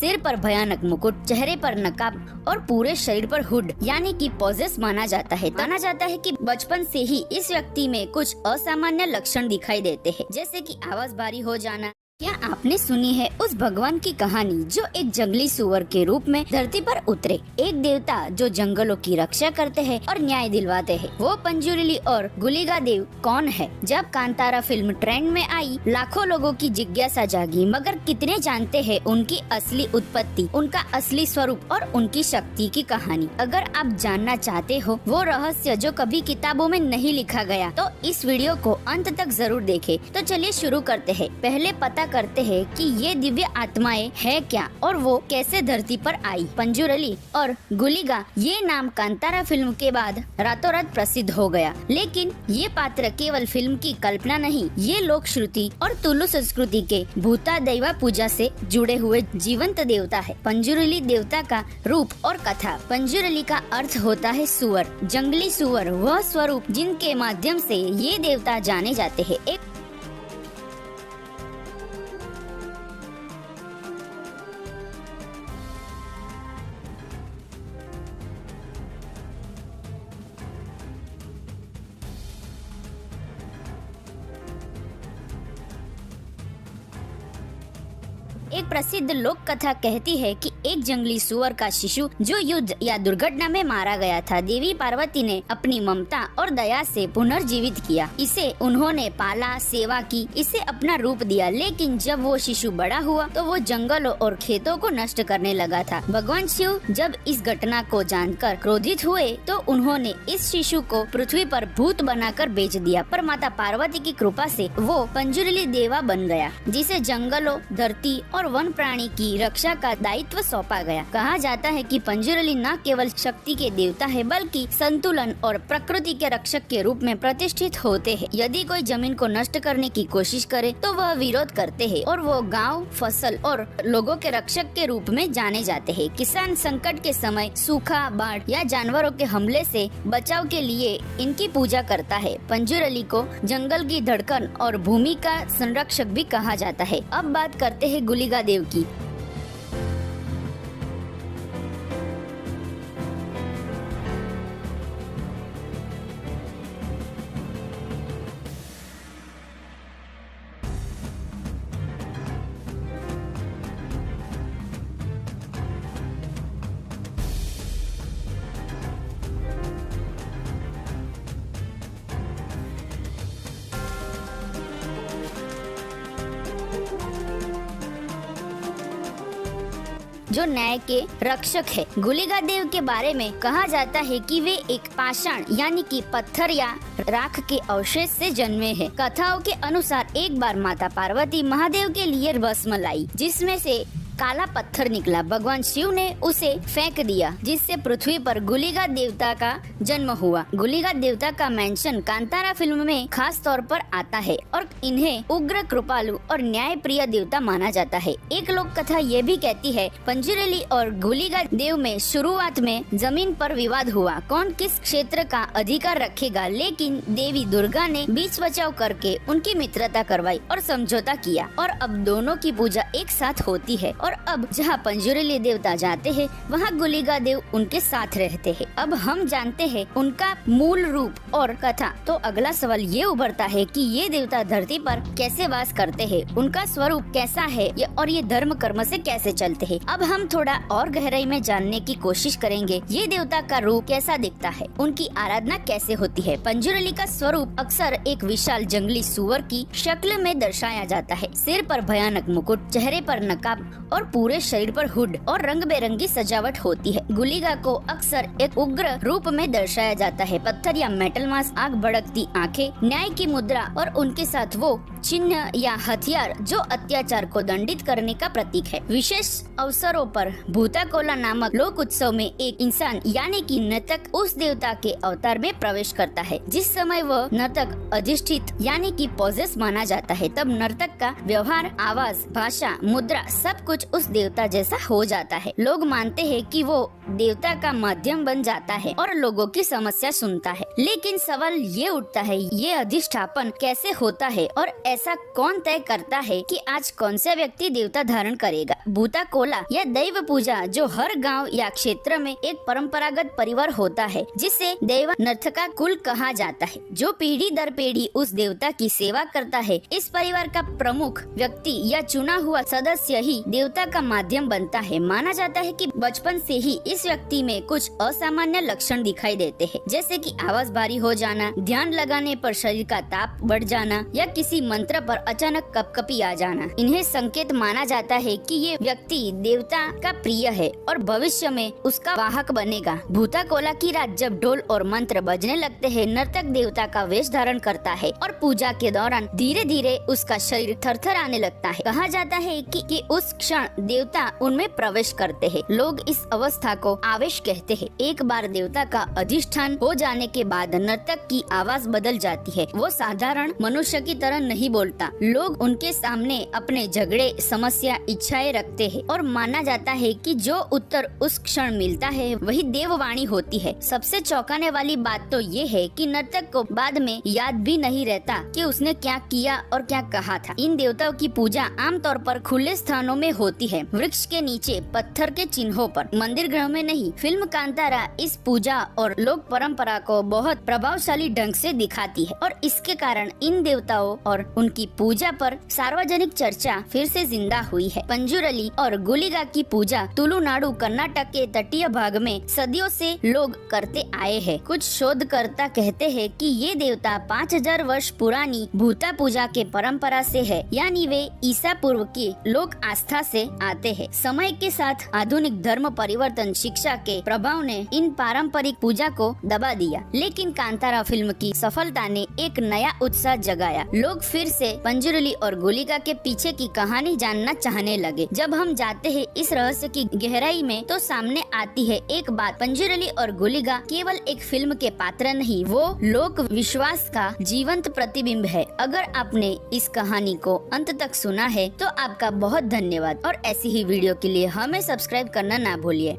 सिर पर भयानक मुकुट, चेहरे पर नकाब और पूरे शरीर पर हुड यानी कि पॉजेस माना जाता है कि बचपन से ही इस व्यक्ति में कुछ असामान्य लक्षण दिखाई देते हैं, जैसे कि आवाज भारी हो जाना। क्या आपने सुनी है उस भगवान की कहानी जो एक जंगली सुअर के रूप में धरती पर उतरे? एक देवता जो जंगलों की रक्षा करते हैं और न्याय दिलवाते हैं। वो पंजुरुली और गुलिगा देव कौन है? जब कांतारा फिल्म ट्रेंड में आई, लाखों लोगों की जिज्ञासा जागी, मगर कितने जानते हैं उनकी असली उत्पत्ति, उनका असली स्वरूप और उनकी शक्ति की कहानी? अगर आप जानना चाहते हो वो रहस्य जो कभी किताबों में नहीं लिखा गया, तो इस वीडियो को अंत तक जरूर देखें। तो चलिए शुरू करते हैं। पहले पता करते हैं कि ये दिव्य आत्माएं है क्या और वो कैसे धरती पर आई। पंजुरुली और गुलिगा ये नाम कांतारा फिल्म के बाद रातों रात प्रसिद्ध हो गया, लेकिन ये पात्र केवल फिल्म की कल्पना नहीं, ये लोक श्रुति और तुलु संस्कृति के भूता दैवा पूजा से जुड़े हुए जीवंत देवता है। पंजुरुली देवता का रूप और कथा। पंजुरुली का अर्थ होता है सुअर, जंगली सुअर, वह स्वरूप जिनके माध्यम से ये देवता जाने जाते हैं। एक प्रसिद्ध लोक कथा कहती है कि एक जंगली सुअर का शिशु जो युद्ध या दुर्घटना में मारा गया था, देवी पार्वती ने अपनी ममता और दया से पुनर्जीवित किया। इसे उन्होंने पाला, सेवा की, इसे अपना रूप दिया। लेकिन जब वो शिशु बड़ा हुआ तो वो जंगलों और खेतों को नष्ट करने लगा था। भगवान शिव जब इस घटना को जानकर क्रोधित हुए तो उन्होंने इस शिशु को पृथ्वी पर भूत बनाकर बेच दिया। पर माता पार्वती की कृपा से वो पंजुरुली देवा बन गया, जिसे जंगलों, धरती और वन प्राणी की रक्षा का दायित्व सौंपा गया। कहा जाता है कि पंजुरुली न केवल शक्ति के देवता है, बल्कि संतुलन और प्रकृति के रक्षक के रूप में प्रतिष्ठित होते हैं। यदि कोई जमीन को नष्ट करने की कोशिश करे तो वह विरोध करते हैं और वो गांव, फसल और लोगों के रक्षक के रूप में जाने जाते हैं। किसान संकट के समय, सूखा, बाढ़ या जानवरों के हमले से बचाव के लिए इनकी पूजा करता है। पंजुरुली को जंगल की धड़कन और भूमि का संरक्षक भी कहा जाता है। अब बात करते हैं गुलिगा देव की। जो न्याय के रक्षक है। गुलिगा देव के बारे में कहा जाता है कि वे एक पाषाण यानी कि पत्थर या राख के अवशेष से जन्मे हैं। कथाओं के अनुसार एक बार माता पार्वती महादेव के लिए भस्म लाई, जिसमें से काला पत्थर निकला। भगवान शिव ने उसे फेंक दिया, जिससे पृथ्वी पर गुलिगा देवता का जन्म हुआ। गुलिगा देवता का मेंशन कांतारा फिल्म में खास तौर पर आता है और इन्हें उग्र, कृपालु और न्याय प्रिय देवता माना जाता है। एक लोक कथा ये भी कहती है पंजुरुली और गुलिगा देव में शुरुआत में जमीन पर विवाद हुआ, कौन किस क्षेत्र का अधिकार रखेगा, लेकिन देवी दुर्गा ने बीच बचाव करके उनकी मित्रता करवाई और समझौता किया और अब दोनों की पूजा एक साथ होती है। और अब जहाँ पंजुरुली देवता जाते हैं वहाँ गुलिगा देव उनके साथ रहते हैं। अब हम जानते हैं उनका मूल रूप और कथा। तो अगला सवाल ये उभरता है कि ये देवता धरती पर कैसे वास करते हैं, उनका स्वरूप कैसा है और ये धर्म कर्म से कैसे चलते हैं। अब हम थोड़ा और गहराई में जानने की कोशिश करेंगे। ये देवता का रूप कैसा दिखता है, उनकी आराधना कैसे होती है। पंजुरुली का स्वरूप अक्सर एक विशाल जंगली सुअर की शक्ल में दर्शाया जाता है। सिर पर भयानक मुकुट, चेहरे पर नकाब और पूरे शरीर पर हुड और रंग बेरंगी सजावट होती है। गुलिगा को अक्सर एक उग्र रूप में दर्शाया जाता है। पत्थर या मेटल मांस, आग भड़कती आंखें, न्याय की मुद्रा और उनके साथ वो चिन्ह या हथियार जो अत्याचार को दंडित करने का प्रतीक है। विशेष अवसरों पर भूताकोला नामक लोक उत्सव में एक इंसान यानी कि नर्तक उस देवता के अवतार में प्रवेश करता है। जिस समय वह नर्तक अधिष्ठित यानी कि पॉजेस माना जाता है, तब नर्तक का व्यवहार, आवाज, भाषा, मुद्रा सब कुछ उस देवता जैसा हो जाता है। लोग मानते हैं कि वो देवता का माध्यम बन जाता है और लोगों की समस्या सुनता है। लेकिन सवाल ये उठता है, ये अधिष्ठापन कैसे होता है और ऐसा कौन तय करता है कि आज कौन सा व्यक्ति देवता धारण करेगा? भूता कोला या दैव पूजा जो हर गांव या क्षेत्र में एक परंपरागत परिवार होता है, जिसे देव नर्तका कुल कहा जाता है, जो पीढ़ी दर पीढ़ी उस देवता की सेवा करता है। इस परिवार का प्रमुख व्यक्ति या चुना हुआ सदस्य ही देवता का माध्यम बनता है। माना जाता है कि बचपन से ही इस व्यक्ति में कुछ असामान्य लक्षण दिखाई देते हैं, जैसे कि आवाज भारी हो जाना, ध्यान लगाने पर शरीर का ताप बढ़ जाना या किसी मंत्र पर अचानक कपकपी आ जाना। इन्हें संकेत माना जाता है कि ये व्यक्ति देवता का प्रिय है और भविष्य में उसका वाहक बनेगा। भूता कोला की रात जब ढोल और मंत्र बजने लगते हैं, नर्तक देवता का वेश धारण करता है और पूजा के दौरान धीरे धीरे उसका शरीर थरथर आने लगता है। कहा जाता है कि उस क्षण देवता उनमें प्रवेश करते हैं। लोग इस अवस्था को आवेश कहते हैं। एक बार देवता का अधिष्ठान हो जाने के बाद नर्तक की आवाज बदल जाती है। वो साधारण मनुष्य की तरह नहीं बोलता। लोग उनके सामने अपने झगड़े, समस्या, इच्छाएं रखते हैं और माना जाता है कि जो उत्तर उस क्षण मिलता है वही देववाणी होती है। सबसे चौंकाने वाली बात तो ये है कि नर्तक को बाद में याद भी नहीं रहता कि उसने क्या किया और क्या कहा था। इन देवताओं की पूजा आमतौर पर खुले स्थानों में होती है, वृक्ष के नीचे, पत्थर के चिन्हों पर, मंदिर गृह में नहीं। फिल्म कांतारा इस पूजा और लोक परंपरा को बहुत प्रभावशाली ढंग से दिखाती है और इसके कारण इन देवताओं और उनकी पूजा पर सार्वजनिक चर्चा फिर से जिंदा हुई है। पंजुरली और गुलिगा की पूजा तुलुनाडु, कर्नाटक के तटीय भाग में सदियों से लोग करते आए हैं। कुछ शोधकर्ता कहते हैं कि ये देवता 5000 वर्ष पुरानी भूता पूजा के परंपरा से है, यानी वे ईसा पूर्व की लोक आस्था से आते हैं। समय के साथ आधुनिक धर्म परिवर्तन शिक्षा के प्रभाव ने इन पारंपरिक पूजा को दबा दिया, लेकिन कांतारा फिल्म की सफलता ने एक नया उत्साह जगाया। लोग फिर से पंजुरली और गुलिगा के पीछे की कहानी जानना चाहने लगे। जब हम जाते हैं इस रहस्य की गहराई में तो सामने आती है एक बात, पंजुरली और गुलिगा केवल एक फिल्म के पात्र नहीं, वो लोक विश्वास का जीवंत प्रतिबिंब है। अगर आपने इस कहानी को अंत तक सुना है तो आपका बहुत धन्यवाद और ऐसी ही वीडियो के लिए हमें सब्सक्राइब करना ना भूलिए।